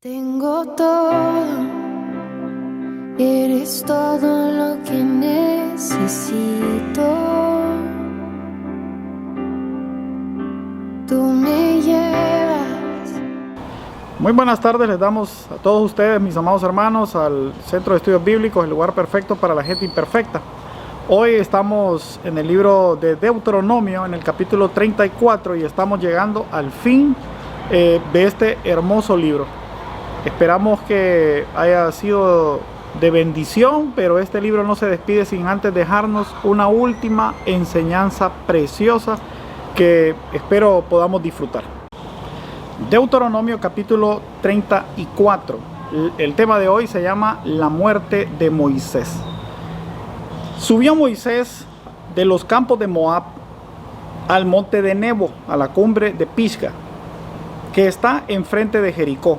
Tengo todo, eres todo lo que necesito. Tú me llevas. Muy buenas tardes, les damos a todos ustedes, mis amados hermanos, al Centro de Estudios Bíblicos, el lugar perfecto para la gente imperfecta. Hoy estamos en el libro de Deuteronomio, en el capítulo 34, y estamos llegando al fin de este hermoso libro. Esperamos que haya sido de bendición, pero este libro no se despide sin antes dejarnos una última enseñanza preciosa que espero podamos disfrutar. Deuteronomio capítulo 34. El tema de hoy se llama la muerte de Moisés. Subió Moisés de los campos de Moab al monte de Nebo, a la cumbre de Pisga, que está enfrente de Jericó.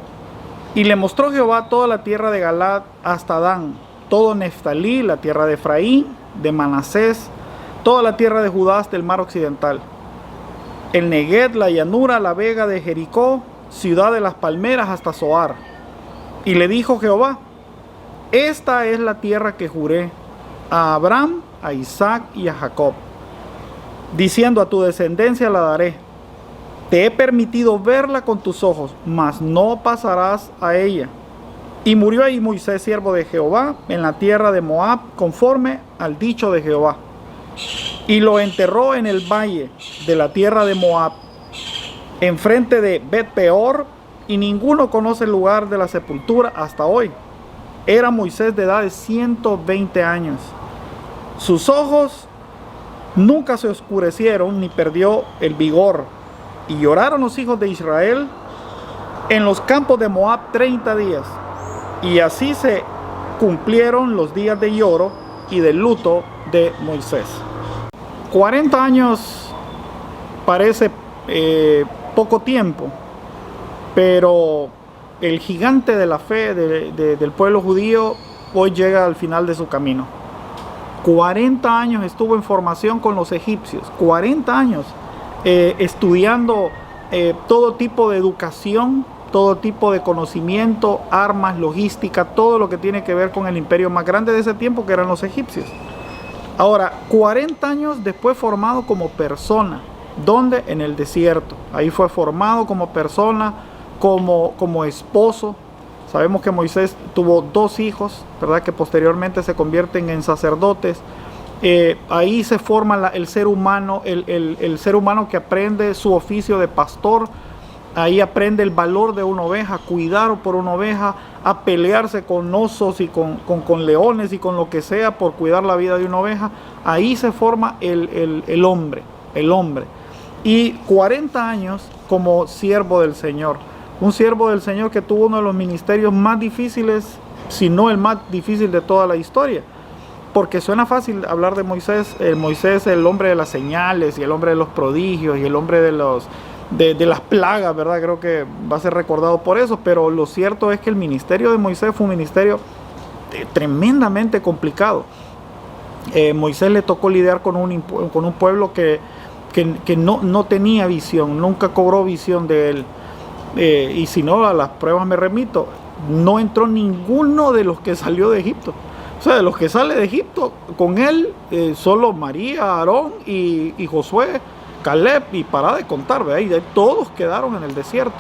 Y le mostró Jehová toda la tierra de Galaad hasta Dan, todo Neftalí, la tierra de Efraín, de Manasés, toda la tierra de Judá hasta el mar occidental, el Neguet, la llanura, la vega de Jericó, ciudad de las palmeras hasta Zoar. Y le dijo Jehová: esta es la tierra que juré a Abraham, a Isaac y a Jacob, diciendo: a tu descendencia la daré. Te he permitido verla con tus ojos, mas no pasarás a ella. Y murió ahí Moisés, siervo de Jehová, en la tierra de Moab, conforme al dicho de Jehová. Y lo enterró en el valle de la tierra de Moab, enfrente de Bet-peor, y ninguno conoce el lugar de la sepultura hasta hoy. Era Moisés de edad de 120 años. Sus ojos nunca se oscurecieron, ni perdió el vigor. Y lloraron los hijos de Israel en los campos de Moab 30 días. Y así se cumplieron los días de lloro y de luto de Moisés. 40 años parece poco tiempo, pero el gigante de la fe del pueblo judío hoy llega al final de su camino. 40 años estuvo en formación con los egipcios, 40 años estudiando todo tipo de educación, todo tipo de conocimiento, armas, logística, todo lo que tiene que ver con el imperio más grande de ese tiempo, que eran los egipcios. Ahora, 40 años después formado como persona. ¿Dónde? En el desierto. Ahí fue formado como persona, como esposo. Sabemos que Moisés tuvo 2 hijos, ¿verdad?, que posteriormente se convierten en sacerdotes. Ahí se forma el ser humano, el ser humano que aprende su oficio de pastor. Ahí aprende el valor de una oveja, cuidar por una oveja, a pelearse con osos y con leones y con lo que sea por cuidar la vida de una oveja. Ahí se forma el hombre. Y 40 años como siervo del Señor. Un siervo del Señor que tuvo uno de los ministerios más difíciles, si no el más difícil de toda la historia. Porque suena fácil hablar de Moisés. Moisés, el hombre de las señales y el hombre de los prodigios y el hombre de las plagas, ¿verdad? Creo que va a ser recordado por eso, pero lo cierto es que el ministerio de Moisés fue un ministerio tremendamente complicado. Moisés le tocó lidiar con un pueblo que no tenía visión, nunca cobró visión de él. Y si no, a las pruebas me remito, no entró ninguno de los que salió de Egipto. O sea, de los que sale de Egipto, con él, solo María, Aarón y Josué, Caleb, y para de contar, ¿verdad? Y todos quedaron en el desierto.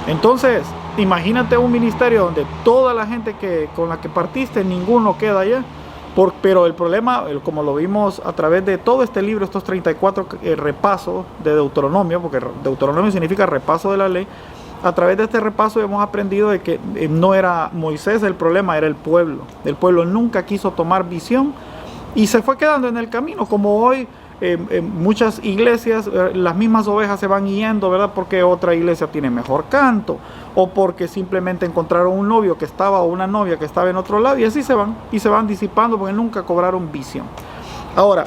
Entonces, imagínate un ministerio donde toda la gente con la que partiste, ninguno queda allá. Pero el problema, como lo vimos a través de todo este libro, estos 34 repasos de Deuteronomio, porque Deuteronomio significa repaso de la ley. A través de este repaso hemos aprendido de que no era Moisés el problema, era el pueblo. El pueblo nunca quiso tomar visión y se fue quedando en el camino, como hoy en muchas iglesias las mismas ovejas se van yendo, ¿verdad? Porque otra iglesia tiene mejor canto, o porque simplemente encontraron un novio que estaba, o una novia que estaba en otro lado, y así se van disipando porque nunca cobraron visión. Ahora,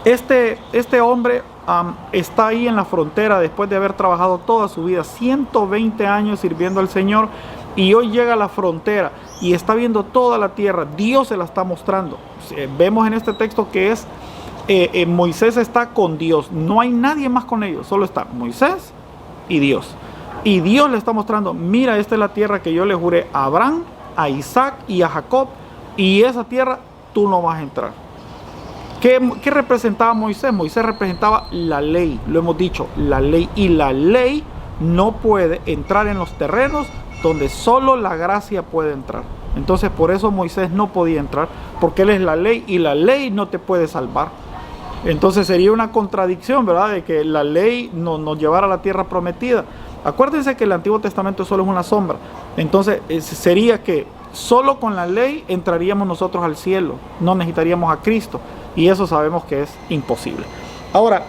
este hombre está ahí en la frontera después de haber trabajado toda su vida, 120 años sirviendo al Señor, y hoy llega a la frontera y está viendo toda la tierra. Dios se la está mostrando. Vemos en este texto que Moisés está con Dios, no hay nadie más con ellos, solo está Moisés y Dios. Y Dios le está mostrando, mira, esta es la tierra que yo le juré a Abraham, a Isaac y a Jacob, y esa tierra tú no vas a entrar. ¿Qué representaba Moisés? Moisés representaba la ley, lo hemos dicho, la ley. Y la ley no puede entrar en los terrenos donde solo la gracia puede entrar. Entonces por eso Moisés no podía entrar, porque él es la ley y la ley no te puede salvar. Entonces sería una contradicción, ¿verdad? De que la ley nos llevara a la tierra prometida. Acuérdense que el Antiguo Testamento solo es una sombra. Entonces sería que solo con la ley entraríamos nosotros al cielo, no necesitaríamos a Cristo. Y eso sabemos que es imposible. Ahora,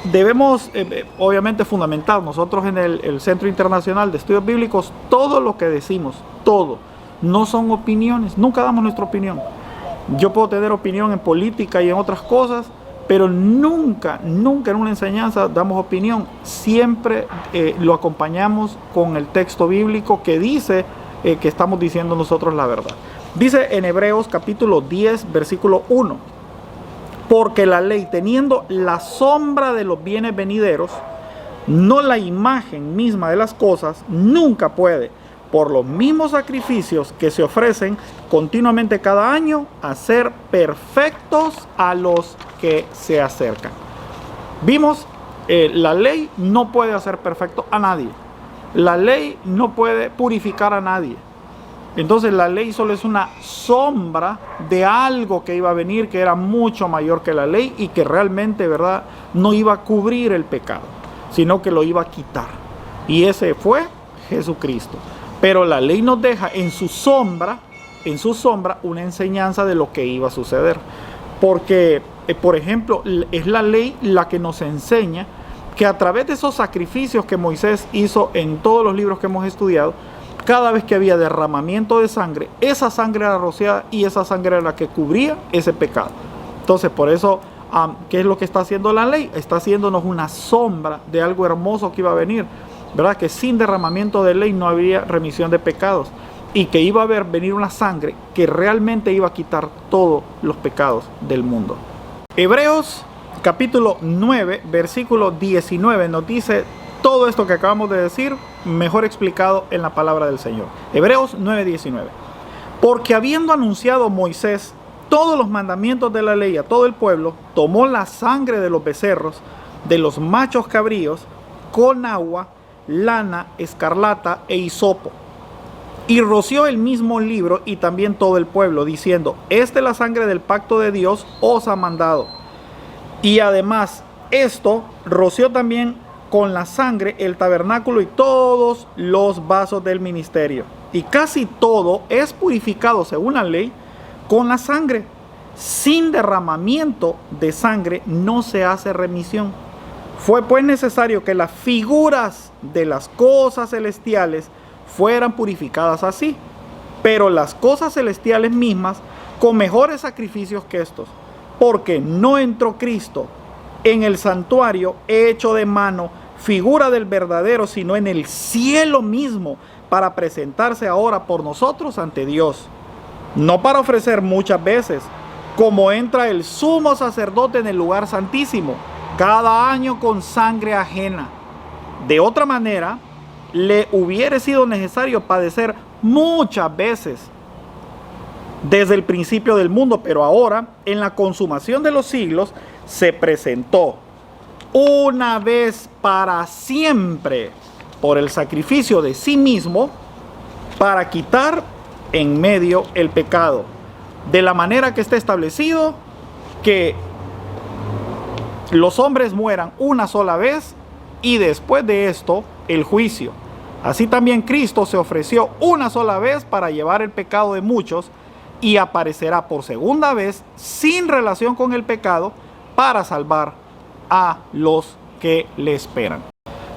debemos obviamente fundamentar nosotros en el Centro Internacional de Estudios Bíblicos todo lo que decimos, todo. No son opiniones, nunca damos nuestra opinión. Yo puedo tener opinión en política y en otras cosas, pero nunca en una enseñanza damos opinión. Siempre lo acompañamos con el texto bíblico que dice que estamos diciendo nosotros la verdad. Dice en Hebreos capítulo 10, versículo 1. Porque la ley, teniendo la sombra de los bienes venideros, no la imagen misma de las cosas, nunca puede, por los mismos sacrificios que se ofrecen continuamente cada año, hacer perfectos a los que se acercan. Vimos, la ley no puede hacer perfecto a nadie. La ley no puede purificar a nadie. Entonces la ley solo es una sombra de algo que iba a venir, que era mucho mayor que la ley y que realmente, ¿verdad?, no iba a cubrir el pecado, sino que lo iba a quitar. Y ese fue Jesucristo. Pero la ley nos deja en su sombra una enseñanza de lo que iba a suceder. Porque, por ejemplo, es la ley la que nos enseña que a través de esos sacrificios que Moisés hizo en todos los libros que hemos estudiado, cada vez que había derramamiento de sangre, esa sangre era rociada y esa sangre era la que cubría ese pecado. Entonces, por eso, ¿qué es lo que está haciendo la ley? Está haciéndonos una sombra de algo hermoso que iba a venir, ¿verdad? Que sin derramamiento de ley no habría remisión de pecados y que iba a venir una sangre que realmente iba a quitar todos los pecados del mundo. Hebreos capítulo 9, versículo 19 nos dice todo esto que acabamos de decir, mejor explicado en la palabra del Señor. Hebreos 9:19. Porque habiendo anunciado Moisés todos los mandamientos de la ley a todo el pueblo, tomó la sangre de los becerros, de los machos cabríos, con agua, lana, escarlata e hisopo, y roció el mismo libro y también todo el pueblo, diciendo: esta es la sangre del pacto de Dios os ha mandado. Y además esto roció también con la sangre el tabernáculo y todos los vasos del ministerio. Y casi todo es purificado según la ley con la sangre. Sin derramamiento de sangre no se hace remisión. Fue pues necesario que las figuras de las cosas celestiales fueran purificadas así, pero las cosas celestiales mismas con mejores sacrificios que estos, porque no entró Cristo en el santuario hecho de mano, figura del verdadero, sino en el cielo mismo, para presentarse ahora por nosotros ante Dios, no para ofrecer muchas veces, como entra el sumo sacerdote en el lugar santísimo, cada año con sangre ajena. De otra manera, le hubiera sido necesario padecer muchas veces desde el principio del mundo, pero ahora, en la consumación de los siglos, se presentó una vez para siempre por el sacrificio de sí mismo para quitar en medio el pecado, de la manera que está establecido que los hombres mueran una sola vez y después de esto el juicio. Así también Cristo se ofreció una sola vez para llevar el pecado de muchos y aparecerá por segunda vez sin relación con el pecado para salvar a los que le esperan.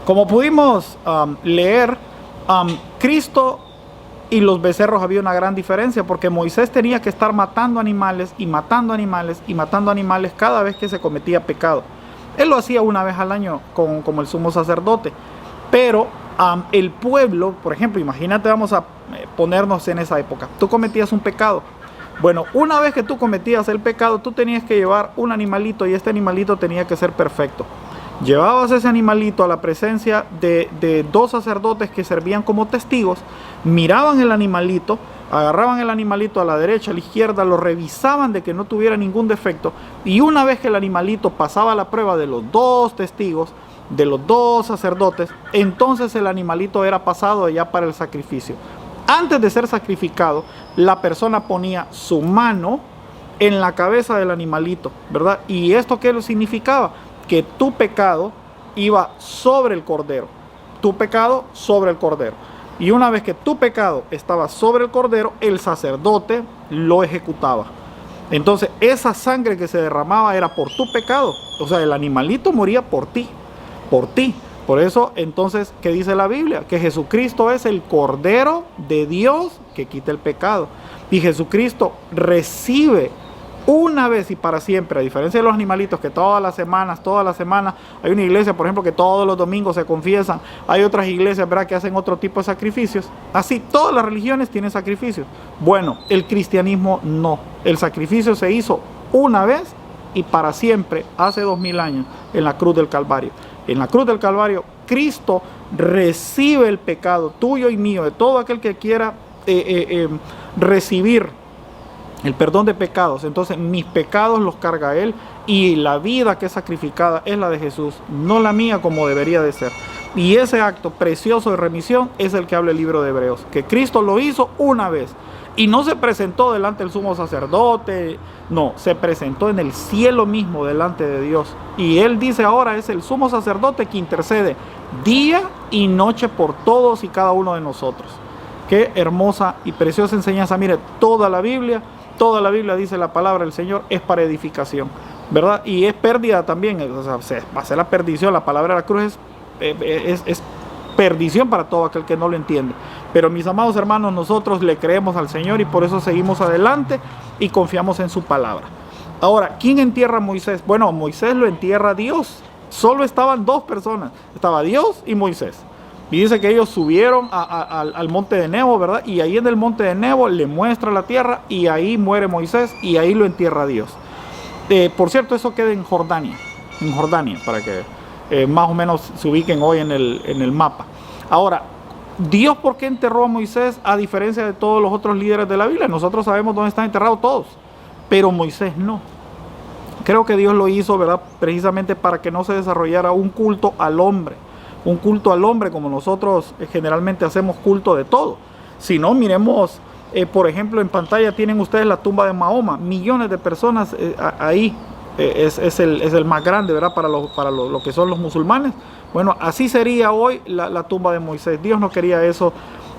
Como pudimos leer, Cristo y los becerros había una gran diferencia, porque Moisés tenía que estar matando animales y matando animales y matando animales cada vez que se cometía pecado. Él lo hacía una vez al año como el sumo sacerdote, pero el pueblo, por ejemplo, imagínate, vamos a ponernos en esa época, tú cometías un pecado. Bueno, una vez que tú cometías el pecado, tú tenías que llevar un animalito y este animalito tenía que ser perfecto. Llevabas ese animalito a la presencia de dos sacerdotes que servían como testigos, miraban el animalito, agarraban el animalito a la derecha, a la izquierda, lo revisaban de que no tuviera ningún defecto, y una vez que el animalito pasaba la prueba de los dos testigos, de los dos sacerdotes, entonces el animalito era pasado ya para el sacrificio. Antes de ser sacrificado, la persona ponía su mano en la cabeza del animalito, ¿verdad? ¿Y esto qué significaba? Que tu pecado iba sobre el cordero, tu pecado sobre el cordero. Y una vez que tu pecado estaba sobre el cordero, el sacerdote lo ejecutaba. Entonces esa sangre que se derramaba era por tu pecado. O sea, el animalito moría por ti, por ti. Por eso entonces, ¿qué dice la Biblia? Que Jesucristo es el Cordero de Dios que quita el pecado. Y Jesucristo recibe una vez y para siempre, a diferencia de los animalitos que todas las semanas, hay una iglesia, por ejemplo, que todos los domingos se confiesan, hay otras iglesias, ¿verdad?, que hacen otro tipo de sacrificios. Así, todas las religiones tienen sacrificios. Bueno, el cristianismo no. El sacrificio se hizo una vez y para siempre, hace 2000 años, en la cruz del Calvario. En la cruz del Calvario, Cristo recibe el pecado tuyo y mío, de todo aquel que quiera recibir el perdón de pecados. Entonces mis pecados los carga Él, y la vida que es sacrificada es la de Jesús, no la mía como debería de ser. Y ese acto precioso de remisión es el que habla el libro de Hebreos, que Cristo lo hizo una vez y no se presentó delante del sumo sacerdote, no, se presentó en el cielo mismo delante de Dios, y Él dice ahora es el sumo sacerdote que intercede día y noche por todos y cada uno de nosotros. Qué hermosa y preciosa enseñanza. Mire, toda la Biblia dice la palabra del Señor es para edificación, ¿verdad? Y es pérdida también, o sea, va a ser la perdición. La palabra de la cruz es perdición para todo aquel que no lo entiende. Pero mis amados hermanos, nosotros le creemos al Señor y por eso seguimos adelante y confiamos en su palabra. Ahora, ¿quién entierra a Moisés? Bueno, Moisés lo entierra Dios. Solo estaban dos personas, estaba Dios y Moisés. Y dice que ellos subieron al monte de Nebo, ¿verdad? Y ahí en el monte de Nebo le muestra la tierra y ahí muere Moisés y ahí lo entierra Dios. Por cierto, eso queda en Jordania, para que más o menos se ubiquen hoy en el mapa. Ahora, Dios, ¿por qué enterró a Moisés a diferencia de todos los otros líderes de la Biblia? Nosotros sabemos dónde están enterrados todos, pero Moisés no. Creo que Dios lo hizo, ¿verdad?, precisamente para que no se desarrollara un culto al hombre. Un culto al hombre como nosotros generalmente hacemos culto de todo. Si no, miremos, por ejemplo, en pantalla tienen ustedes la tumba de Mahoma. Millones de personas ahí. Es el más grande, ¿verdad?, para lo que son los musulmanes. Bueno, así sería hoy la tumba de Moisés. Dios no quería eso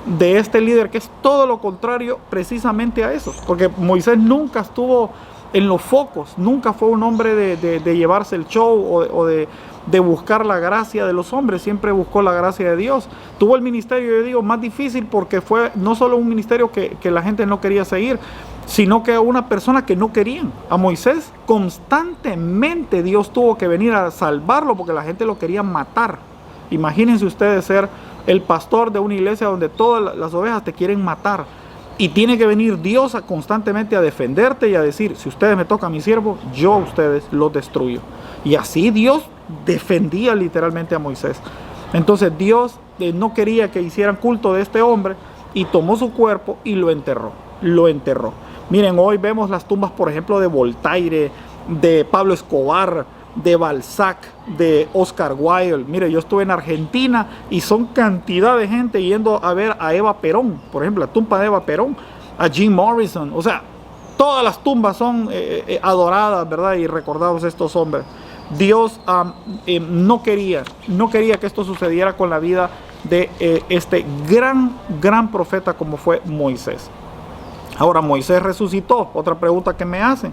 de este líder, que es todo lo contrario precisamente a eso. Porque Moisés nunca estuvo en los focos, nunca fue un hombre de llevarse el show o de buscar la gracia de los hombres, siempre buscó la gracia de Dios. Tuvo el ministerio, yo digo, más difícil porque fue no solo un ministerio que la gente no quería seguir, sino que una persona que no querían. A Moisés constantemente Dios tuvo que venir a salvarlo porque la gente lo quería matar. Imagínense ustedes ser el pastor de una iglesia donde todas las ovejas te quieren matar. Y tiene que venir Dios constantemente a defenderte y a decir, si ustedes me tocan a mi siervo, yo a ustedes los destruyo. Y así Dios defendía literalmente a Moisés. Entonces Dios no quería que hicieran culto de este hombre y tomó su cuerpo y lo enterró. Miren, hoy vemos las tumbas, por ejemplo, de Voltaire, de Pablo Escobar, de Balzac, de Oscar Wilde. Mire, yo estuve en Argentina y son cantidad de gente yendo a ver a Eva Perón, por ejemplo, la tumba de Eva Perón, a Jim Morrison. O sea, todas las tumbas son adoradas, ¿verdad?, y recordados estos hombres. Dios no quería que esto sucediera con la vida de este gran profeta como fue Moisés. Ahora, Moisés resucitó. Otra pregunta que me hacen.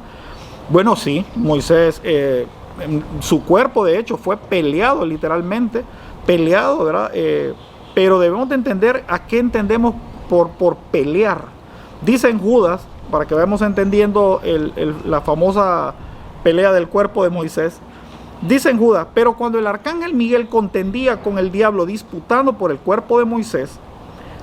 Bueno, sí, Moisés, su cuerpo de hecho fue peleado, literalmente peleado, ¿verdad? Pero debemos de entender a qué entendemos por pelear. Dice en Judas, para que vayamos entendiendo la famosa pelea del cuerpo de Moisés. Dice en Judas, pero cuando el arcángel Miguel contendía con el diablo disputando por el cuerpo de Moisés,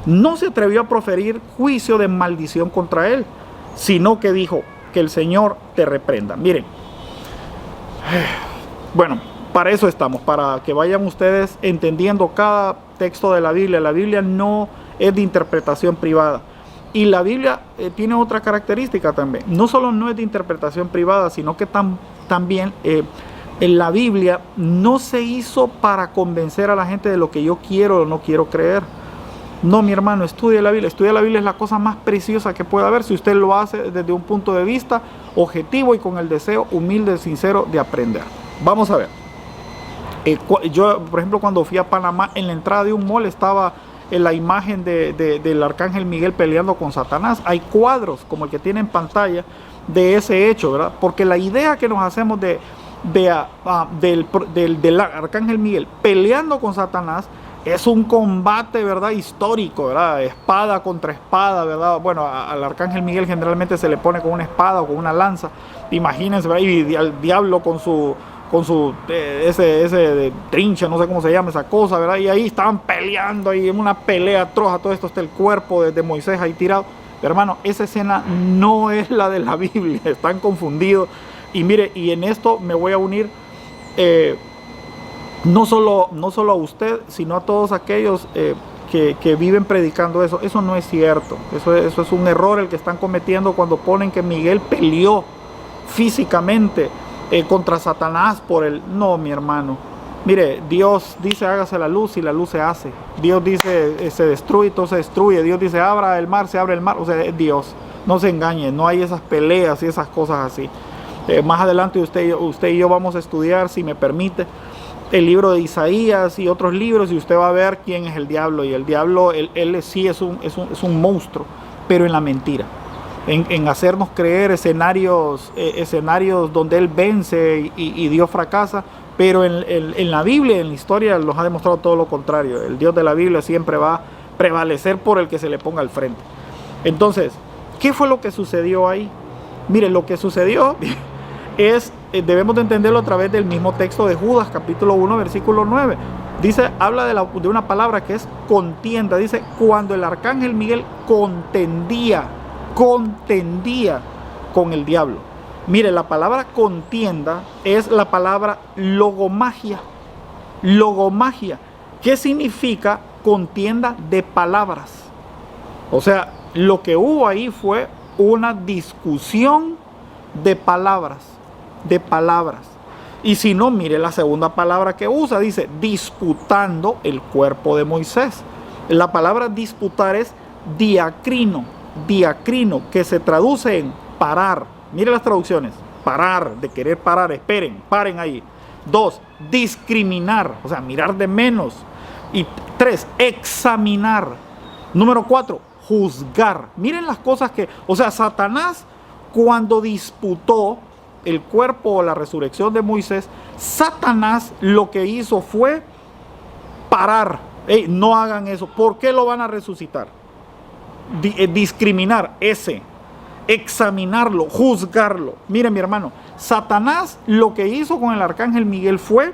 no se atrevió a proferir juicio de maldición contra él, sino que dijo, que el Señor te reprenda. Miren, bueno, Para eso estamos, para que vayan ustedes entendiendo cada texto de la Biblia. La Biblia no es de interpretación privada. Y la Biblia tiene otra característica también. No solo no es de interpretación privada, sino que también en la Biblia no se hizo para convencer a la gente de lo que yo quiero o no quiero creer. No, mi hermano, estudie la Biblia. Estudiar la Biblia es la cosa más preciosa que puede haber si usted lo hace desde un punto de vista objetivo y con el deseo humilde y sincero de aprender. Vamos a ver. Yo, por ejemplo, cuando fui a Panamá, en la entrada de un mall estaba la imagen del arcángel Miguel peleando con Satanás. Hay cuadros como el que tiene en pantalla de ese hecho, ¿verdad? Porque la idea que nos hacemos del arcángel Miguel peleando con Satanás es un combate, ¿verdad? Histórico, ¿verdad? Espada contra espada, ¿verdad? Bueno, al arcángel Miguel generalmente se le pone con una espada o con una lanza. Imagínense, ¿verdad? Y al diablo con su ese trincha, no sé cómo se llama esa cosa, ¿verdad? Y ahí estaban peleando, y en una pelea atroz, todo esto está el cuerpo de Moisés ahí tirado. Pero, hermano, esa escena no es la de la Biblia, están confundidos. Y mire, y en esto me voy a unir no solo a usted, sino a todos aquellos que viven predicando eso. Eso no es cierto, eso es un error el que están cometiendo cuando ponen que Miguel peleó físicamente contra Satanás por el... No, mi hermano. Mire, Dios dice hágase la luz y la luz se hace. Dios dice se destruye, todo se destruye. Dios dice abra el mar, se abre el mar. O sea, es Dios. No se engañe, no hay esas peleas y esas cosas así. Más adelante usted y yo vamos a estudiar, si me permite, el libro de Isaías y otros libros, y usted va a ver quién es el diablo. Y el diablo, él sí es un monstruo, pero en la mentira. En hacernos creer escenarios donde él vence y Dios fracasa, pero en la Biblia, en la historia, nos ha demostrado todo lo contrario. El Dios de la Biblia siempre va a prevalecer por el que se le ponga al frente. Entonces, ¿qué fue lo que sucedió ahí? Mire, lo que sucedió debemos de entenderlo a través del mismo texto de Judas, capítulo 1, versículo 9. Dice, habla de una palabra que es contienda. Dice, cuando el arcángel Miguel contendía con el diablo. Mire, la palabra contienda es la palabra logomagia. Logomagia, ¿qué significa? Contienda de palabras. O sea, lo que hubo ahí fue una discusión de palabras. Y si no, mire la segunda palabra que usa, dice disputando el cuerpo de Moisés. La palabra disputar es diacrino, que se traduce en parar. Mire las traducciones: parar, de querer parar, esperen, paren ahí. 2, discriminar, o sea, mirar de menos. Y 3, examinar. Número 4, juzgar. Miren las cosas o sea, Satanás, cuando disputó el cuerpo o la resurrección de Moisés, Satanás lo que hizo fue parar. No hagan eso. ¿Por qué lo van a resucitar? Discriminar, examinarlo, juzgarlo. Miren, mi hermano, Satanás lo que hizo con el arcángel Miguel fue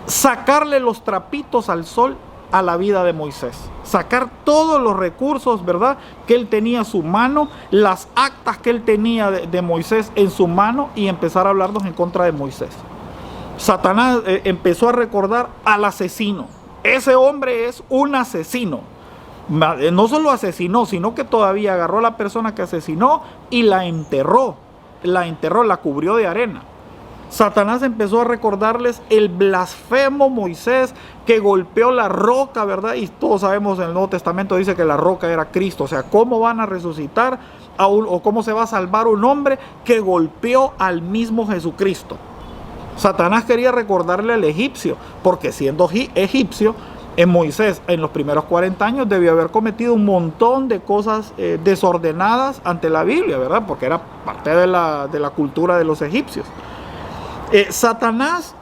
sacarle los trapitos al sol a la vida de Moisés, sacar todos los recursos, ¿verdad?, que él tenía en su mano, las actas que él tenía de Moisés en su mano, y empezar a hablarnos en contra de Moisés. Satanás empezó a recordar al asesino. Ese hombre es un asesino. No solo asesinó, sino que todavía agarró a la persona que asesinó y la enterró, la cubrió de arena. Satanás empezó a recordarles el blasfemo Moisés que golpeó la roca, ¿verdad? Y todos sabemos, en el Nuevo Testamento dice que la roca era Cristo. O sea, ¿cómo van a resucitar o cómo se va a salvar un hombre que golpeó al mismo Jesucristo? Satanás quería recordarle al egipcio, porque siendo egipcio, en Moisés, en los primeros 40 años, debió haber cometido un montón de cosas desordenadas ante la Biblia, ¿verdad? Porque era parte de la cultura de los egipcios. Satanás,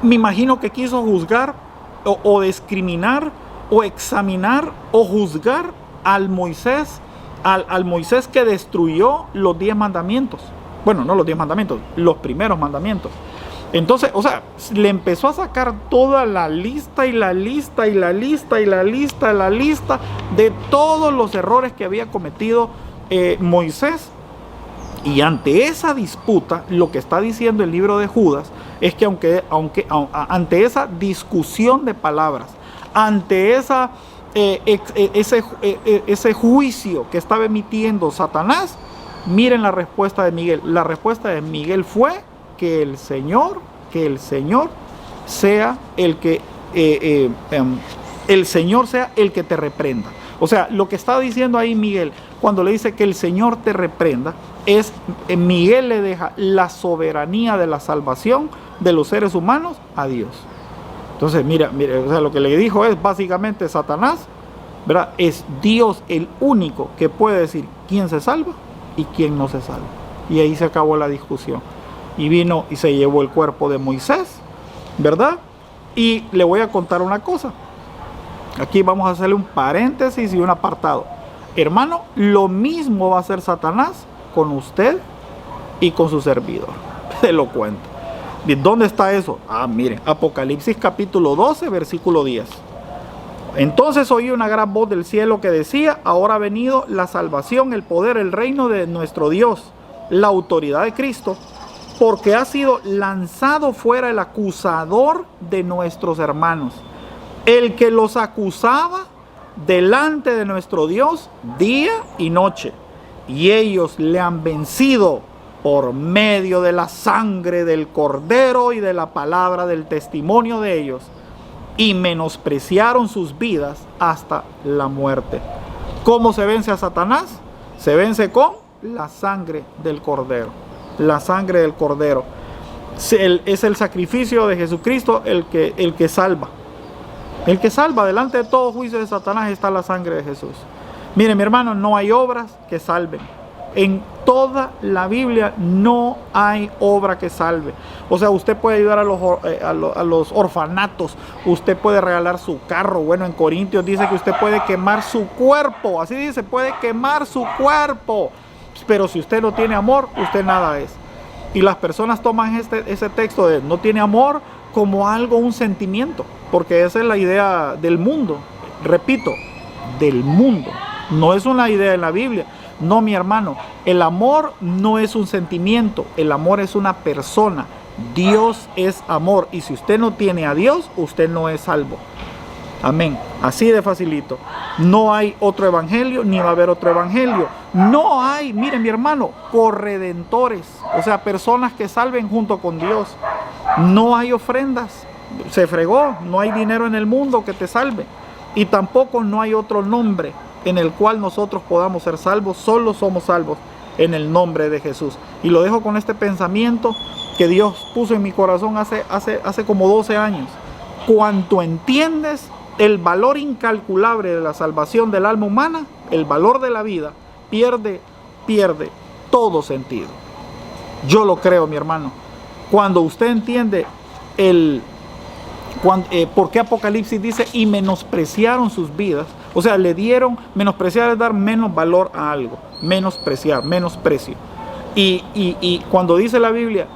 me imagino que quiso juzgar o discriminar o examinar o juzgar al Moisés que destruyó los 10 mandamientos. Bueno, no los 10 mandamientos, los primeros mandamientos. Entonces, o sea, le empezó a sacar toda la lista de todos los errores que había cometido Moisés. Y ante esa disputa, lo que está diciendo el libro de Judas es que ante esa discusión de palabras, ante ese juicio que estaba emitiendo Satanás, miren la respuesta de Miguel. La respuesta de Miguel fue que el Señor sea el que te reprenda. O sea, lo que está diciendo ahí Miguel, cuando le dice que el Señor te reprenda, Miguel le deja la soberanía de la salvación de los seres humanos a Dios. Entonces, mira, o sea, lo que le dijo es básicamente Satanás, ¿verdad? Es Dios el único que puede decir quién se salva y quién no se salva. Y ahí se acabó la discusión. Y vino y se llevó el cuerpo de Moisés, ¿verdad? Y le voy a contar una cosa. Aquí vamos a hacerle un paréntesis y un apartado. Hermano, lo mismo va a hacer Satanás con usted y con su servidor. Se lo cuento. ¿Dónde está eso? Miren, Apocalipsis capítulo 12, versículo 10. Entonces oí una gran voz del cielo que decía: ahora ha venido la salvación, el poder, el reino de nuestro Dios, la autoridad de Cristo, porque ha sido lanzado fuera el acusador de nuestros hermanos, el que los acusaba delante de nuestro Dios día y noche, y ellos le han vencido por medio de la sangre del Cordero y de la palabra del testimonio de ellos, y menospreciaron sus vidas hasta la muerte. ¿Cómo se vence a Satanás? Se vence con la sangre del Cordero. La sangre del Cordero. Es el sacrificio de Jesucristo el que salva. El que salva. Delante de todo juicio de Satanás está la sangre de Jesús. Mire, mi hermano, no hay obras que salven. En toda la Biblia no hay obra que salve. O sea, usted puede ayudar a los orfanatos, usted puede regalar su carro. Bueno, en Corintios dice que usted puede quemar su cuerpo. Así dice, puede quemar su cuerpo. Pero si usted no tiene amor, usted nada es. Y las personas toman ese texto de no tiene amor como algo, un sentimiento. Porque esa es la idea del mundo. Repito, del mundo. No es una idea en la Biblia. No, mi hermano, el amor no es un sentimiento, el amor es una persona. Dios es amor, y si usted no tiene a Dios, usted no es salvo. Amén. Así de facilito. No hay otro evangelio, ni va a haber otro evangelio. No hay, miren mi hermano, corredentores, o sea, personas que salven junto con Dios. No hay ofrendas, se fregó, no hay dinero en el mundo que te salve. Y tampoco no hay otro nombre en el cual nosotros podamos ser salvos. Solo somos salvos en el nombre de Jesús. Y lo dejo con este pensamiento que Dios puso en mi corazón hace como 12 años. Cuanto entiendes el valor incalculable de la salvación del alma humana, el valor de la vida, pierde todo sentido. Yo lo creo, mi hermano. Cuando usted entiende por qué Apocalipsis dice y menospreciaron sus vidas. O sea, menospreciar es dar menos valor a algo, menospreciar, menosprecio. Y cuando dice la Biblia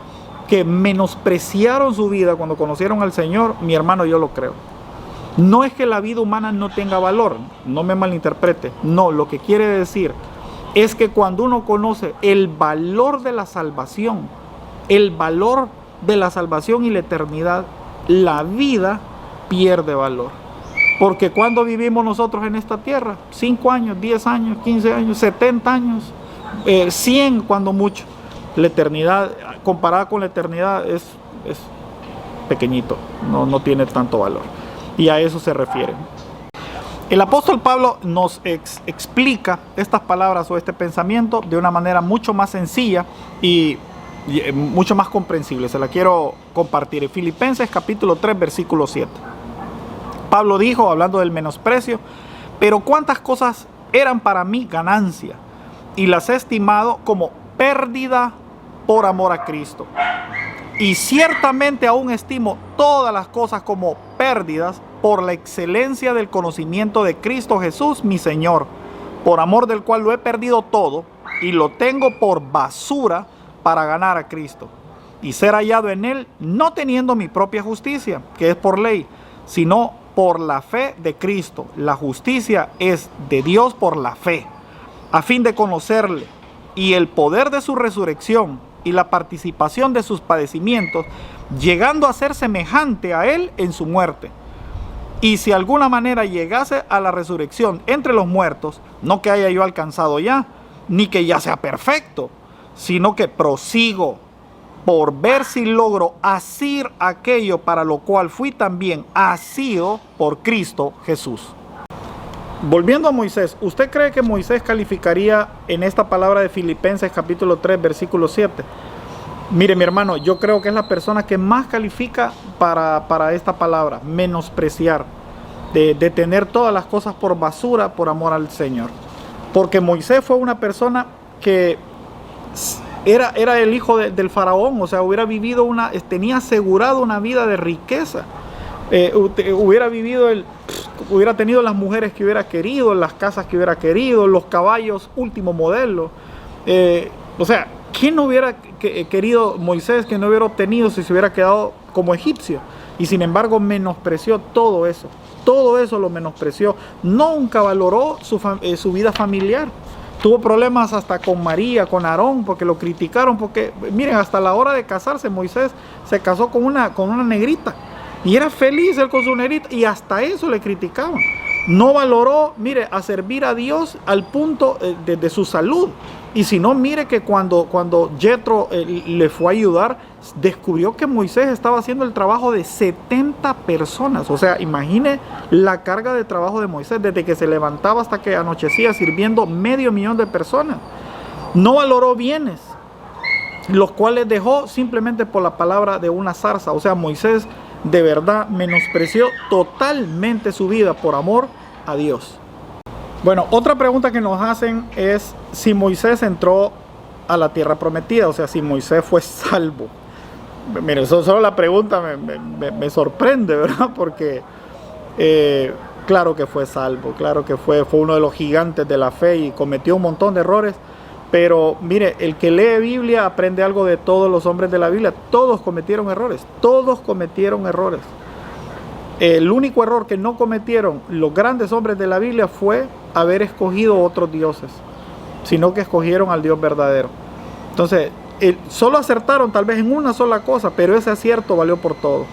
que menospreciaron su vida cuando conocieron al Señor, mi hermano, yo lo creo. No es que la vida humana no tenga valor, no me malinterprete. No, lo que quiere decir es que cuando uno conoce el valor de la salvación, el valor de la salvación y la eternidad, la vida pierde valor. Porque cuando vivimos nosotros en esta tierra, 5 años, 10 años, 15 años, 70 años, 100 cuando mucho. La eternidad, comparada con la eternidad, es pequeñito, no tiene tanto valor. Y a eso se refiere. El apóstol Pablo nos explica estas palabras o este pensamiento de una manera mucho más sencilla y mucho más comprensible. Se la quiero compartir en Filipenses capítulo 3 versículo 7. Pablo dijo, hablando del menosprecio: pero cuántas cosas eran para mí ganancia, y las he estimado como pérdida por amor a Cristo. Y ciertamente aún estimo todas las cosas como pérdidas por la excelencia del conocimiento de Cristo Jesús, mi Señor, por amor del cual lo he perdido todo y lo tengo por basura para ganar a Cristo y ser hallado en Él, no teniendo mi propia justicia, que es por ley, sino por la fe de Cristo. La justicia es de Dios por la fe, a fin de conocerle y el poder de su resurrección y la participación de sus padecimientos, llegando a ser semejante a él en su muerte. Y si de alguna manera llegase a la resurrección entre los muertos, no que haya yo alcanzado ya, ni que ya sea perfecto, sino que prosigo por ver si logro asir aquello para lo cual fui también asido por Cristo Jesús. Volviendo a Moisés, ¿usted cree que Moisés calificaría en esta palabra de Filipenses capítulo 3, versículo 7? Mire, mi hermano, yo creo que es la persona que más califica para esta palabra, menospreciar, de tener todas las cosas por basura por amor al Señor. Porque Moisés fue una persona que era el hijo del faraón, o sea, tenía asegurado una vida de riqueza. Hubiera tenido las mujeres que hubiera querido, las casas que hubiera querido, los caballos último modelo. O sea, ¿quién no hubiera querido Moisés, que no hubiera obtenido si se hubiera quedado como egipcio? Y sin embargo menospreció todo eso. Todo eso lo menospreció. Nunca valoró su vida familiar. Tuvo problemas hasta con María, con Aarón, porque lo criticaron. Porque, miren, hasta la hora de casarse, Moisés se casó con una negrita. Y era feliz él con su negrita. Y hasta eso le criticaban. No valoró, mire, a servir a Dios al punto de su salud. Y si no, mire que cuando Jetro le fue a ayudar, descubrió que Moisés estaba haciendo el trabajo de 70 personas. O sea, imagine la carga de trabajo de Moisés, desde que se levantaba hasta que anochecía, sirviendo 500,000 de personas. No valoró bienes, los cuales dejó simplemente por la palabra de una zarza. O sea, Moisés de verdad menospreció totalmente su vida por amor a Dios. Bueno, otra pregunta que nos hacen es si Moisés entró a la tierra prometida, o sea, si Moisés fue salvo. Mire, solo la pregunta me sorprende, ¿verdad? Porque claro que fue salvo, claro que fue uno de los gigantes de la fe y cometió un montón de errores. Pero mire, el que lee Biblia aprende algo de todos los hombres de la Biblia. Todos cometieron errores, todos cometieron errores. El único error que no cometieron los grandes hombres de la Biblia fue haber escogido otros dioses, sino que escogieron al Dios verdadero. Entonces, solo acertaron tal vez en una sola cosa, pero ese acierto valió por todo,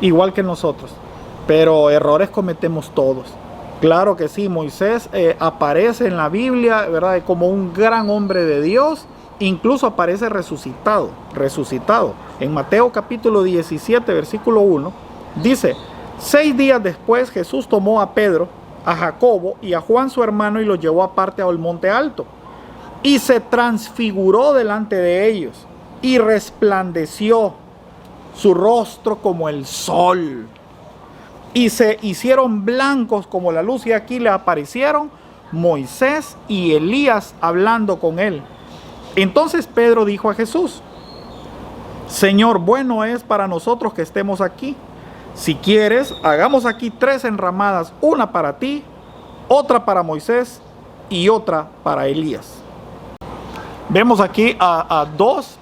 igual que nosotros. Pero errores cometemos todos. Claro que sí, Moisés aparece en la Biblia, ¿verdad?, como un gran hombre de Dios. Incluso aparece resucitado. En Mateo capítulo 17, versículo 1, dice: 6 días después Jesús tomó a Pedro, a Jacobo y a Juan su hermano y los llevó aparte al monte alto. Y se transfiguró delante de ellos y resplandeció su rostro como el sol. Y se hicieron blancos como la luz, y aquí le aparecieron Moisés y Elías hablando con él. Entonces Pedro dijo a Jesús: Señor, bueno es para nosotros que estemos aquí. Si quieres, hagamos aquí 3 enramadas, una para ti, otra para Moisés y otra para Elías. Vemos aquí a dos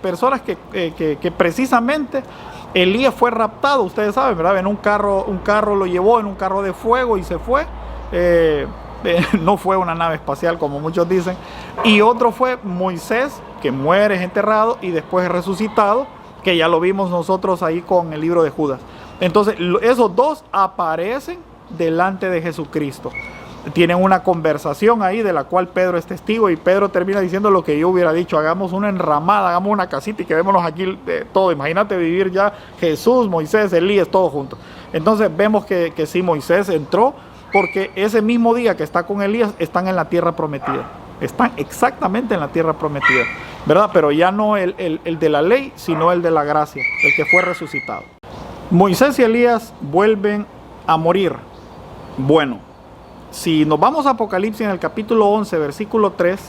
personas que precisamente Elías fue raptado, ustedes saben, ¿verdad? En un carro lo llevó, en un carro de fuego, y se fue. No fue una nave espacial como muchos dicen. Y otro fue Moisés, que muere, es enterrado y después es resucitado, que ya lo vimos nosotros ahí con el libro de Judas. Entonces esos dos aparecen delante de Jesucristo. Tienen una conversación ahí de la cual Pedro es testigo, y Pedro termina diciendo lo que yo hubiera dicho: hagamos una enramada, hagamos una casita y quedémonos aquí todo. Imagínate vivir ya Jesús, Moisés, Elías, todos juntos. Entonces vemos que sí, Moisés entró, porque ese mismo día que está con Elías están en la tierra prometida. Están exactamente en la tierra prometida, ¿verdad? Pero ya no el de la ley, sino el de la gracia, el que fue resucitado. Moisés y Elías vuelven a morir. Bueno, si nos vamos a Apocalipsis en el capítulo 11, versículo 3,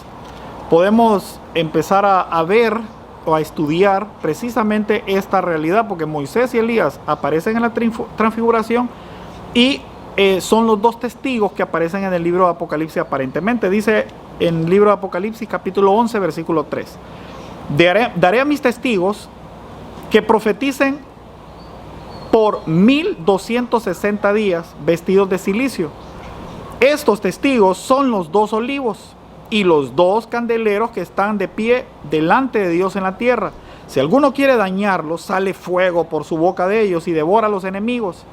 podemos empezar a ver o a estudiar precisamente esta realidad, porque Moisés y Elías aparecen en la transfiguración y son los 2 testigos que aparecen en el libro de Apocalipsis aparentemente. Dice en el libro de Apocalipsis capítulo 11, versículo 3: daré a mis testigos que profeticen por 1260 días vestidos de cilicio. Estos testigos son los 2 olivos y los 2 candeleros que están de pie delante de Dios en la tierra. Si alguno quiere dañarlos, sale fuego por su boca de ellos y devora a los enemigos.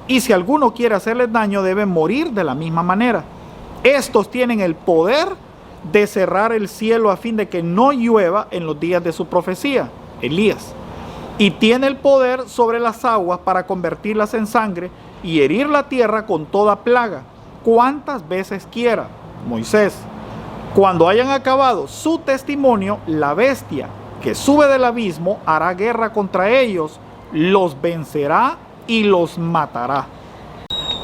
Y si alguno quiere hacerles daño, debe morir de la misma manera. Estos tienen el poder de cerrar el cielo a fin de que no llueva en los días de su profecía, Elías. Y tiene el poder sobre las aguas para convertirlas en sangre y herir la tierra con toda plaga, cuantas veces quiera, Moisés. Cuando hayan acabado su testimonio, la bestia que sube del abismo hará guerra contra ellos, los vencerá y los matará.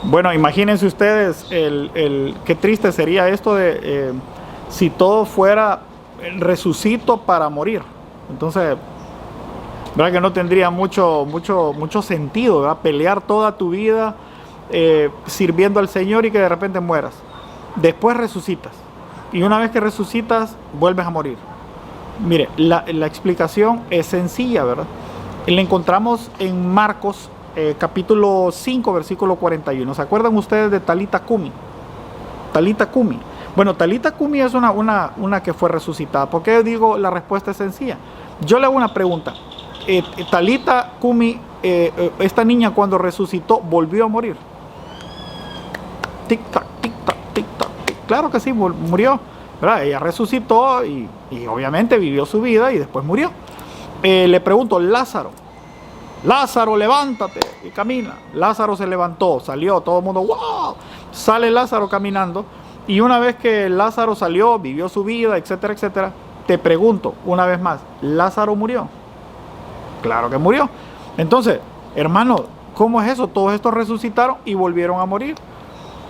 Bueno, imagínense ustedes qué triste sería esto de si todo fuera resucito para morir. Entonces, ¿verdad que no tendría mucho sentido, ¿verdad? Pelear toda tu vida sirviendo al Señor y que de repente mueras. Después resucitas. Y una vez que resucitas, vuelves a morir. Mire, la explicación es sencilla, ¿verdad? La encontramos en Marcos capítulo 5, versículo 41. ¿Se acuerdan ustedes de Talita Cumi? Talita Cumi. Bueno, Talita Cumi es una que fue resucitada. ¿Por qué digo la respuesta es sencilla? Yo le hago una pregunta. Talita Cumi, esta niña cuando resucitó, ¿volvió a morir? Tic-tac, tic-tac, tic-tac. Claro que sí, murió, ¿verdad? Ella resucitó y obviamente vivió su vida y después murió. Le pregunto, Lázaro, levántate y camina. Lázaro se levantó, salió, todo el mundo, ¡wow! Sale Lázaro caminando y una vez que Lázaro salió, vivió su vida, etcétera, etcétera, te pregunto una vez más, ¿Lázaro murió? Claro que murió. Entonces, hermano, ¿cómo es eso? Todos estos resucitaron y volvieron a morir.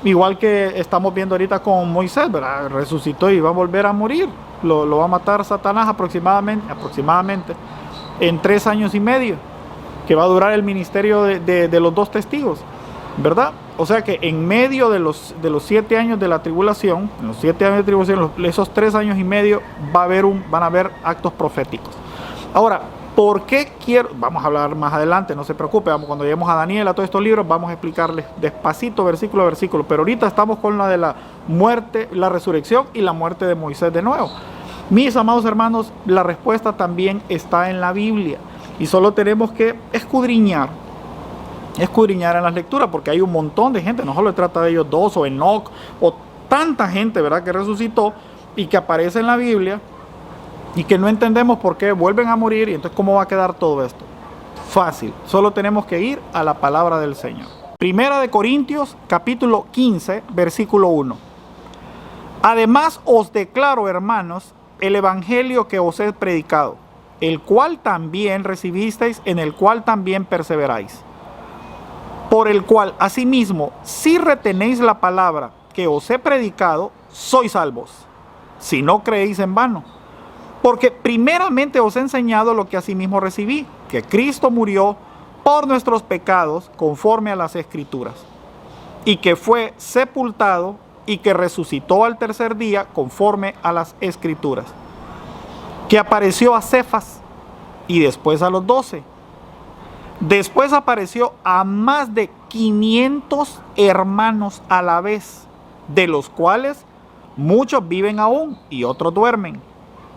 Igual que estamos viendo ahorita con Moisés, ¿verdad? Resucitó y va a volver a morir. Lo va a matar Satanás aproximadamente en 3 años y medio, que va a durar el ministerio de los 2 testigos, ¿verdad? O sea que en medio de los 7 años de la tribulación, en los 7 años de tribulación, esos 3 años y medio van a haber actos proféticos. Ahora, ¿por qué quiero? Vamos a hablar más adelante, no se preocupe, cuando lleguemos a Daniel, a todos estos libros, vamos a explicarles despacito, versículo a versículo, pero ahorita estamos con la de la muerte, la resurrección y la muerte de Moisés de nuevo. Mis amados hermanos, la respuesta también está en la Biblia y solo tenemos que escudriñar en las lecturas, porque hay un montón de gente, no solo se trata de ellos 2 o Enoc o tanta gente, ¿verdad?, que resucitó y que aparece en la Biblia y que no entendemos por qué vuelven a morir. Y entonces, ¿cómo va a quedar todo esto? Fácil, solo tenemos que ir a la palabra del Señor. Primera de Corintios, capítulo 15, versículo 1. Además os declaro, hermanos, el evangelio que os he predicado, el cual también recibisteis, en el cual también perseveráis, por el cual asimismo, si retenéis la palabra que os he predicado, sois salvos, si no creéis en vano. Porque primeramente os he enseñado lo que asimismo recibí, que Cristo murió por nuestros pecados conforme a las Escrituras, y que fue sepultado y que resucitó al tercer día conforme a las Escrituras, que apareció a Cefas y después a los 12. Después apareció a más de 500 hermanos a la vez, de los cuales muchos viven aún y otros duermen.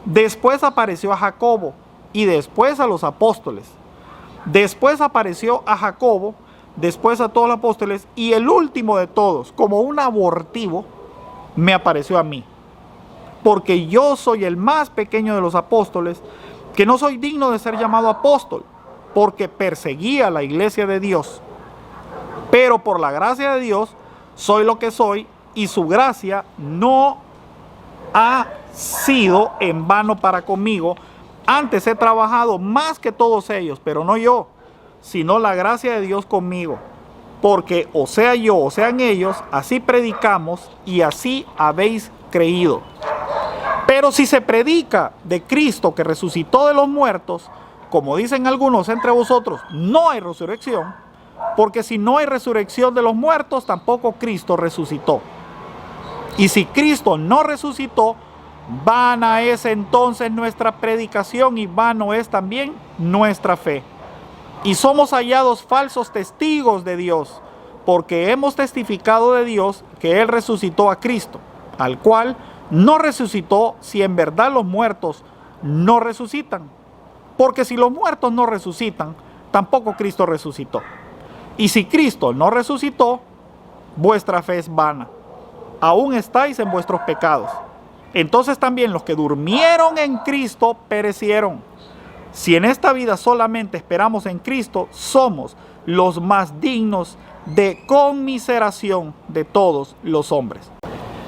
Después apareció a Jacobo y después a los apóstoles. Después apareció a Jacobo, después a todos los apóstoles, y el último de todos, como un abortivo, me apareció a mí. Porque yo soy el más pequeño de los apóstoles, que no soy digno de ser llamado apóstol, porque perseguía la iglesia de Dios. Pero por la gracia de Dios soy lo que soy, y su gracia no ha sido en vano para conmigo. Antes he trabajado más que todos ellos, pero no yo, sino la gracia de Dios conmigo. Porque o sea yo o sean ellos, así predicamos y así habéis creído. Pero si se predica de Cristo que resucitó de los muertos, como dicen algunos entre vosotros, no hay resurrección, porque si no hay resurrección de los muertos, tampoco Cristo resucitó. Y si Cristo no resucitó, vana es entonces nuestra predicación y vano es también nuestra fe. Y somos hallados falsos testigos de Dios, porque hemos testificado de Dios que Él resucitó a Cristo, al cual no resucitó si en verdad los muertos no resucitan. Porque si los muertos no resucitan, tampoco Cristo resucitó. Y si Cristo no resucitó, vuestra fe es vana. Aún estáis en vuestros pecados. Entonces también los que durmieron en Cristo perecieron. Si en esta vida solamente esperamos en Cristo, somos los más dignos de conmiseración de todos los hombres.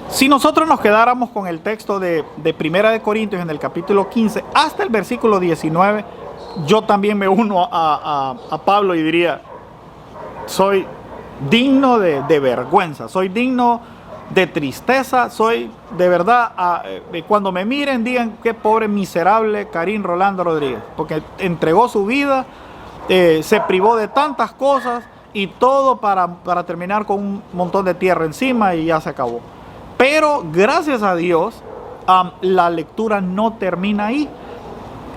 Si nosotros nos quedáramos con el texto de Primera de Corintios en el capítulo 15 hasta el versículo 19, yo también me uno a Pablo y diría, soy digno de vergüenza, soy digno de tristeza, soy de verdad, cuando me miren digan qué pobre miserable Karim Rolando Rodríguez, porque entregó su vida, se privó de tantas cosas y todo para terminar con un montón de tierra encima y ya se acabó. Pero gracias a Dios, la lectura no termina ahí.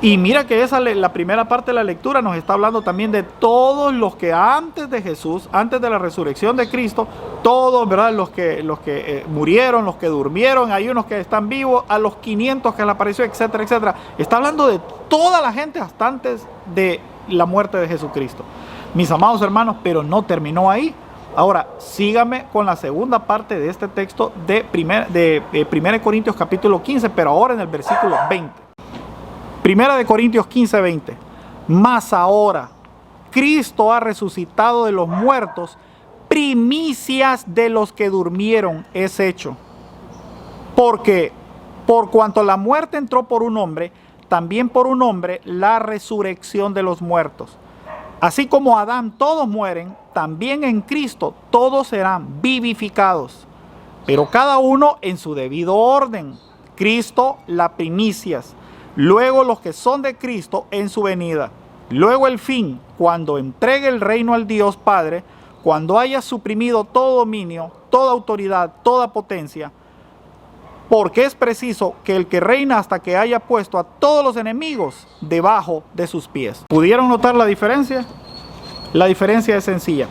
Y mira que la primera parte de la lectura nos está hablando también de todos los que antes de Jesús, antes de la resurrección de Cristo, todos, ¿verdad? Los que murieron, los que durmieron, hay unos que están vivos, a los 500 que le apareció, etcétera, etcétera. Está hablando de toda la gente hasta antes de la muerte de Jesucristo. Mis amados hermanos, pero no terminó ahí. Ahora, sígame con la segunda parte de este texto de 1 Corintios capítulo 15, pero ahora en el versículo 20. 1 Corintios 15, 20. Mas ahora, Cristo ha resucitado de los muertos, primicias de los que durmieron es hecho. Porque por cuanto la muerte entró por un hombre, también por un hombre la resurrección de los muertos. Así como Adán todos mueren, también en Cristo todos serán vivificados, pero cada uno en su debido orden. Cristo las primicias, luego los que son de Cristo en su venida, luego el fin, cuando entregue el reino al Dios Padre, cuando haya suprimido todo dominio, toda autoridad, toda potencia, porque es preciso que el que reina hasta que haya puesto a todos los enemigos debajo de sus pies. ¿Pudieron notar la diferencia? La diferencia es sencilla.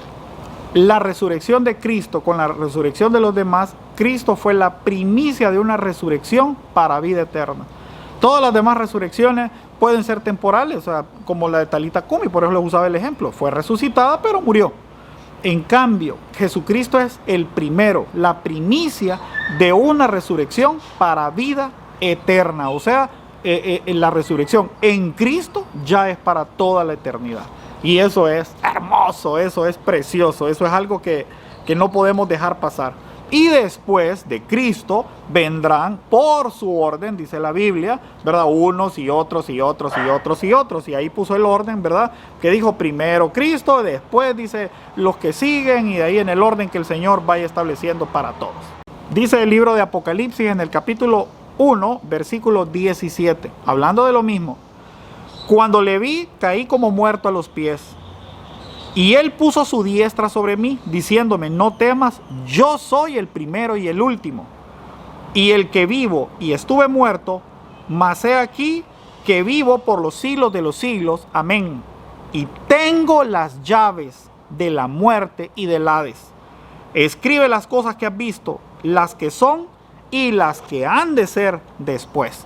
La resurrección de Cristo con la resurrección de los demás, Cristo fue la primicia de una resurrección para vida eterna. Todas las demás resurrecciones pueden ser temporales, o sea, como la de Talita Kumi, por eso les usaba el ejemplo. Fue resucitada, pero murió. En cambio, Jesucristo es el primero, la primicia de una resurrección para vida eterna. O sea, la resurrección en Cristo ya es para toda la eternidad. Y eso es hermoso, eso es precioso, eso es algo que no podemos dejar pasar. Y después de Cristo vendrán por su orden, dice la Biblia, ¿verdad? Unos y otros y otros y otros y otros. Y ahí puso el orden, ¿verdad? Que dijo primero Cristo, después dice los que siguen y de ahí en el orden que el Señor vaya estableciendo para todos. Dice el libro de Apocalipsis en el capítulo 1, versículo 17, hablando de lo mismo. Cuando le vi, caí como muerto a los pies. Y él puso su diestra sobre mí, diciéndome, no temas, yo soy el primero y el último, y el que vivo y estuve muerto, mas he aquí que vivo por los siglos de los siglos. Amén. Y tengo las llaves de la muerte y del Hades. Escribe las cosas que has visto, las que son y las que han de ser después.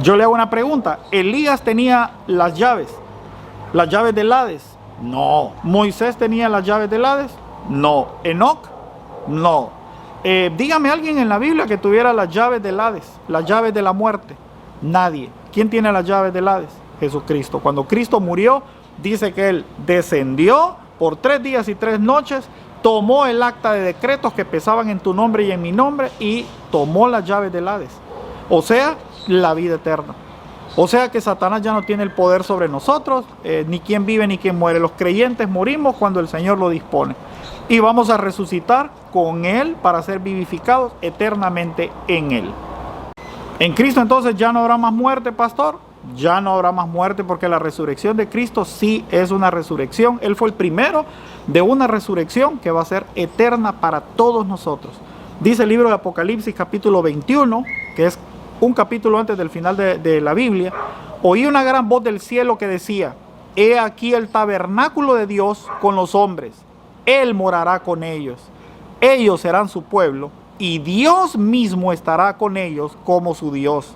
Yo le hago una pregunta. ¿Elías tenía las llaves del Hades? No. ¿Moisés tenía las llaves del Hades? No. ¿Enoc? No. Dígame alguien en la Biblia que tuviera las llaves del Hades, las llaves de la muerte. Nadie. ¿Quién tiene las llaves del Hades? Jesucristo. Cuando Cristo murió, dice que Él descendió por 3 días y 3 noches, tomó el acta de decretos que pesaban en tu nombre y en mi nombre y tomó las llaves del Hades. O sea, la vida eterna. O sea que Satanás ya no tiene el poder sobre nosotros, ni quien vive ni quien muere. Los creyentes morimos cuando el Señor lo dispone. Y vamos a resucitar con Él para ser vivificados eternamente en Él. En Cristo entonces ya no habrá más muerte, pastor. Ya no habrá más muerte porque la resurrección de Cristo sí es una resurrección. Él fue el primero de una resurrección que va a ser eterna para todos nosotros. Dice el libro de Apocalipsis capítulo 21, que es un capítulo antes del final de la Biblia. Oí una gran voz del cielo que decía, he aquí el tabernáculo de Dios con los hombres. Él morará con ellos. Ellos serán su pueblo y Dios mismo estará con ellos como su Dios.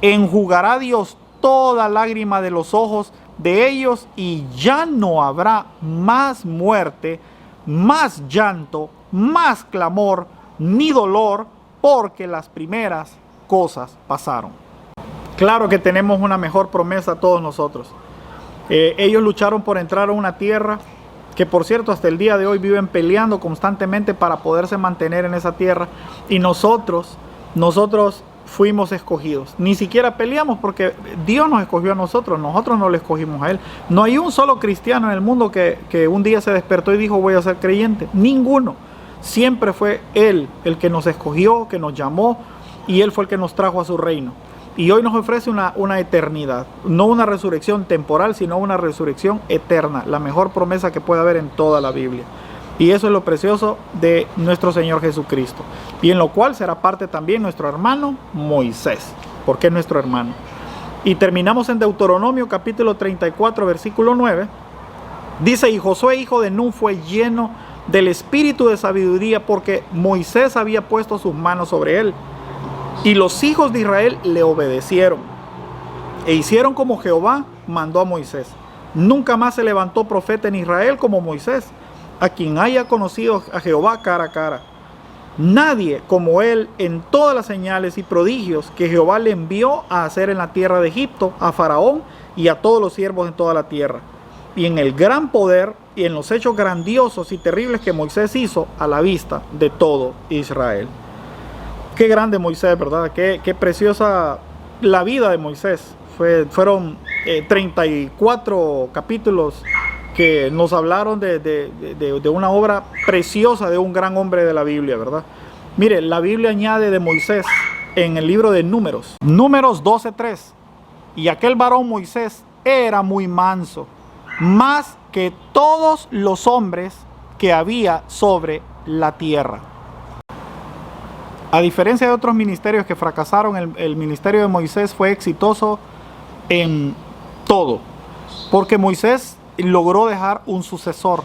Enjugará Dios toda lágrima de los ojos de ellos y ya no habrá más muerte, más llanto, más clamor, ni dolor, porque las primeras cosas pasaron. Claro que tenemos una mejor promesa todos nosotros. Ellos lucharon por entrar a una tierra que, por cierto, hasta el día de hoy viven peleando constantemente para poderse mantener en esa tierra. Y nosotros fuimos escogidos. Ni siquiera peleamos porque Dios nos escogió a nosotros no le escogimos a Él. No hay un solo cristiano en el mundo que un día se despertó y dijo voy a ser creyente. Ninguno. Siempre fue Él el que nos escogió, que nos llamó, y Él fue el que nos trajo a su reino. Y hoy nos ofrece una eternidad, no una resurrección temporal, sino una resurrección eterna, la mejor promesa que puede haber en toda la Biblia. Y eso es lo precioso de nuestro Señor Jesucristo, y en lo cual será parte también nuestro hermano Moisés, porque es nuestro hermano. Y terminamos en Deuteronomio capítulo 34, versículo 9. Dice, y Josué hijo de Nun fue lleno del espíritu de sabiduría, porque Moisés había puesto sus manos sobre él. Y los hijos de Israel le obedecieron e hicieron como Jehová mandó a Moisés. Nunca más se levantó profeta en Israel como Moisés, a quien haya conocido a Jehová cara a cara. Nadie como él en todas las señales y prodigios que Jehová le envió a hacer en la tierra de Egipto, a Faraón y a todos los siervos en toda la tierra. Y en el gran poder y en los hechos grandiosos y terribles que Moisés hizo a la vista de todo Israel. Qué grande Moisés, ¿verdad? Qué preciosa la vida de Moisés. Fueron 34 capítulos que nos hablaron de una obra preciosa de un gran hombre de la Biblia, ¿verdad? Mire, la Biblia añade de Moisés en el libro de Números 12:3. Y aquel varón Moisés era muy manso, más que todos los hombres que había sobre la tierra. A diferencia de otros ministerios que fracasaron, el ministerio de Moisés fue exitoso en todo, porque Moisés logró dejar un sucesor.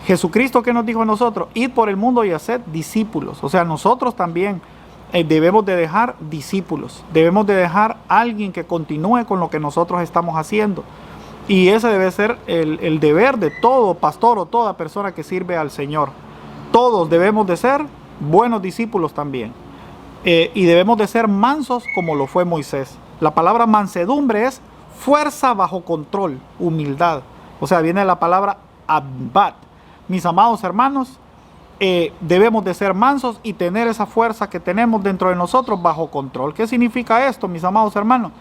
Jesucristo, ¿qué nos dijo a nosotros? Id por el mundo y haced discípulos. O sea, nosotros también debemos de dejar discípulos, debemos de dejar alguien que continúe con lo que nosotros estamos haciendo. Y ese debe ser el deber de todo pastor o toda persona que sirve al Señor. Todos debemos de ser buenos discípulos también. Y debemos de ser mansos como lo fue Moisés. La palabra mansedumbre es fuerza bajo control, humildad. O sea, viene la palabra abbat. Mis amados hermanos, debemos de ser mansos y tener esa fuerza que tenemos dentro de nosotros bajo control. ¿Qué significa esto, mis amados hermanos?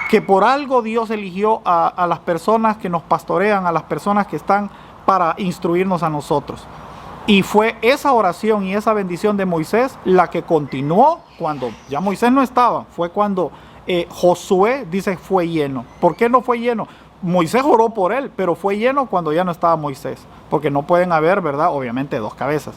Que por algo Dios eligió a las personas que nos pastorean, a las personas que están para instruirnos a nosotros. Y fue esa oración y esa bendición de Moisés la que continuó cuando ya Moisés no estaba. Fue cuando Josué, dice, fue lleno. ¿Por qué no fue lleno? Moisés oró por él, pero fue lleno cuando ya no estaba Moisés. Porque no pueden haber, ¿verdad? Obviamente dos cabezas.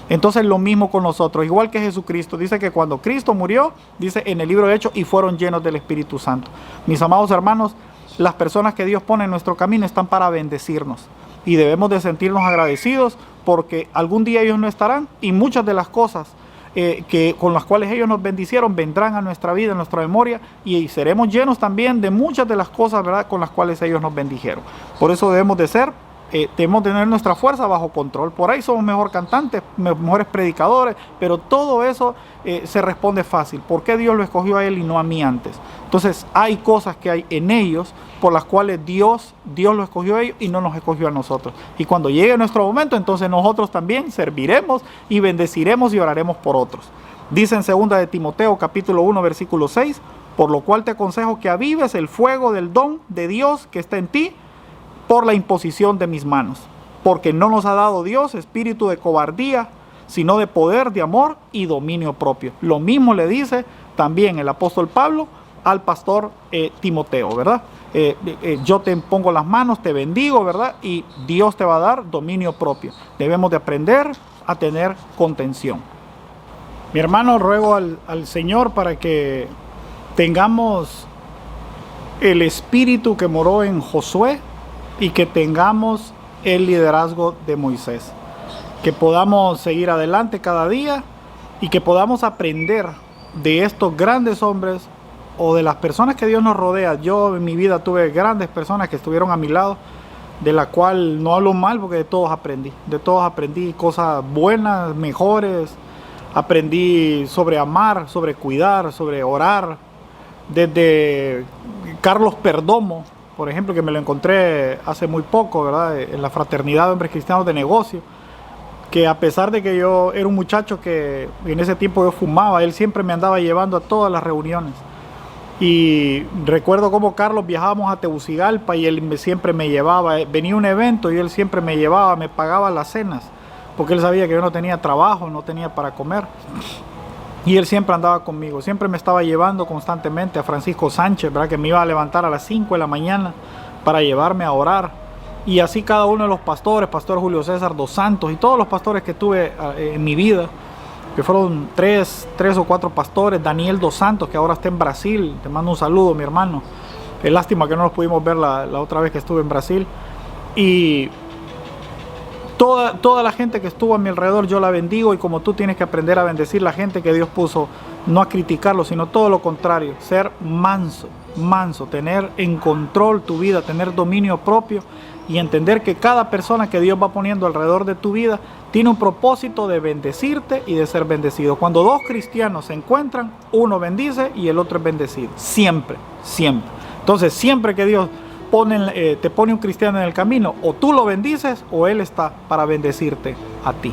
Entonces lo mismo con nosotros. Igual que Jesucristo. Dice que cuando Cristo murió, dice en el libro de Hechos, y fueron llenos del Espíritu Santo. Mis amados hermanos, las personas que Dios pone en nuestro camino están para bendecirnos. Y debemos de sentirnos agradecidos porque algún día ellos no estarán y muchas de las cosas con las cuales ellos nos bendicieron vendrán a nuestra vida, a nuestra memoria, y seremos llenos también de muchas de las cosas, ¿verdad?, con las cuales ellos nos bendijeron. Por eso debemos de tener nuestra fuerza bajo control. Por ahí somos mejor cantantes, mejores predicadores, pero todo eso se responde fácil. ¿Por qué Dios lo escogió a él y no a mí antes? Entonces hay cosas que hay en ellos por las cuales Dios lo escogió a ellos y no nos escogió a nosotros. Y cuando llegue nuestro momento, entonces nosotros también serviremos y bendeciremos y oraremos por otros. Dice en 2 de Timoteo capítulo 1 versículo 6, por lo cual te aconsejo que avives el fuego del don de Dios que está en ti por la imposición de mis manos. Porque no nos ha dado Dios espíritu de cobardía, sino de poder, de amor y dominio propio. Lo mismo le dice también el apóstol Pablo al pastor Timoteo, ¿verdad? Yo te pongo las manos, te bendigo, ¿verdad? Y Dios te va a dar dominio propio. Debemos de aprender a tener contención. Mi hermano, ruego al Señor para que tengamos el espíritu que moró en Josué y que tengamos el liderazgo de Moisés. Que podamos seguir adelante cada día y que podamos aprender de estos grandes hombres o de las personas que Dios nos rodea. Yo en mi vida tuve grandes personas que estuvieron a mi lado, de la cual no hablo mal porque de todos aprendí cosas buenas, mejores. Aprendí sobre amar, sobre cuidar, sobre orar. Desde Carlos Perdomo, por ejemplo, que me lo encontré hace muy poco, ¿verdad? En la Fraternidad de Hombres Cristianos de Negocio, que a pesar de que yo era un muchacho que en ese tiempo yo fumaba, él siempre me andaba llevando a todas las reuniones. Y recuerdo cómo Carlos viajábamos a Tegucigalpa y él siempre me llevaba, venía un evento y él siempre me llevaba, me pagaba las cenas, porque él sabía que yo no tenía trabajo, no tenía para comer. Y él siempre andaba conmigo, siempre me estaba llevando constantemente. A Francisco Sánchez, ¿verdad? Que me iba a levantar a las 5 de la mañana para llevarme a orar. Y así cada uno de los pastores, Pastor Julio César dos Santos y todos los pastores que tuve en mi vida, que fueron tres o cuatro pastores. Daniel dos Santos, que ahora está en Brasil, te mando un saludo, mi hermano. Es lástima que no nos pudimos ver la otra vez que estuve en Brasil. Y toda la gente que estuvo a mi alrededor yo la bendigo, y como tú tienes que aprender a bendecir la gente que Dios puso, no a criticarlo, sino todo lo contrario, ser manso, tener en control tu vida, tener dominio propio y entender que cada persona que Dios va poniendo alrededor de tu vida tiene un propósito de bendecirte y de ser bendecido. Cuando dos cristianos se encuentran, uno bendice y el otro es bendecido, siempre. Entonces siempre que Dios te pone un cristiano en el camino, o tú lo bendices o Él está para bendecirte a ti.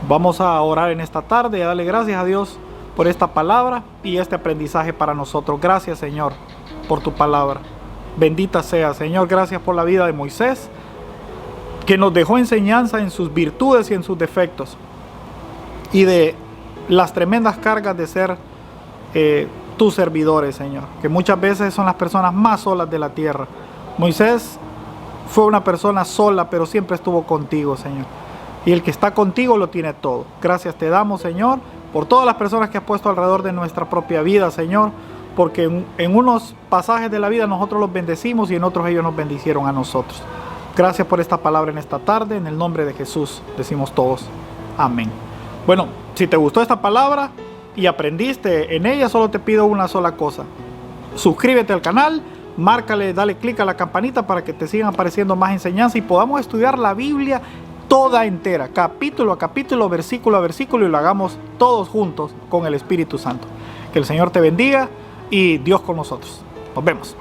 Vamos a orar en esta tarde y a darle gracias a Dios por esta palabra y este aprendizaje para nosotros. Gracias, Señor, por tu palabra. Bendita sea, Señor. Gracias por la vida de Moisés, que nos dejó enseñanza en sus virtudes y en sus defectos, y de las tremendas cargas de ser tus servidores, Señor, que muchas veces son las personas más solas de la tierra. Moisés fue una persona sola, pero siempre estuvo contigo, Señor. Y el que está contigo lo tiene todo. Gracias te damos, Señor, por todas las personas que has puesto alrededor de nuestra propia vida, Señor, porque en unos pasajes de la vida nosotros los bendecimos y en otros ellos nos bendicieron a nosotros. Gracias por esta palabra en esta tarde. En el nombre de Jesús decimos todos amén. Bueno, si te gustó esta palabra y aprendiste en ella, solo te pido una sola cosa: suscríbete al canal, márcale, dale clic a la campanita para que te sigan apareciendo más enseñanzas y podamos estudiar la Biblia toda entera, capítulo a capítulo, versículo a versículo, y lo hagamos todos juntos con el Espíritu Santo. Que el Señor te bendiga y Dios con nosotros. Nos vemos.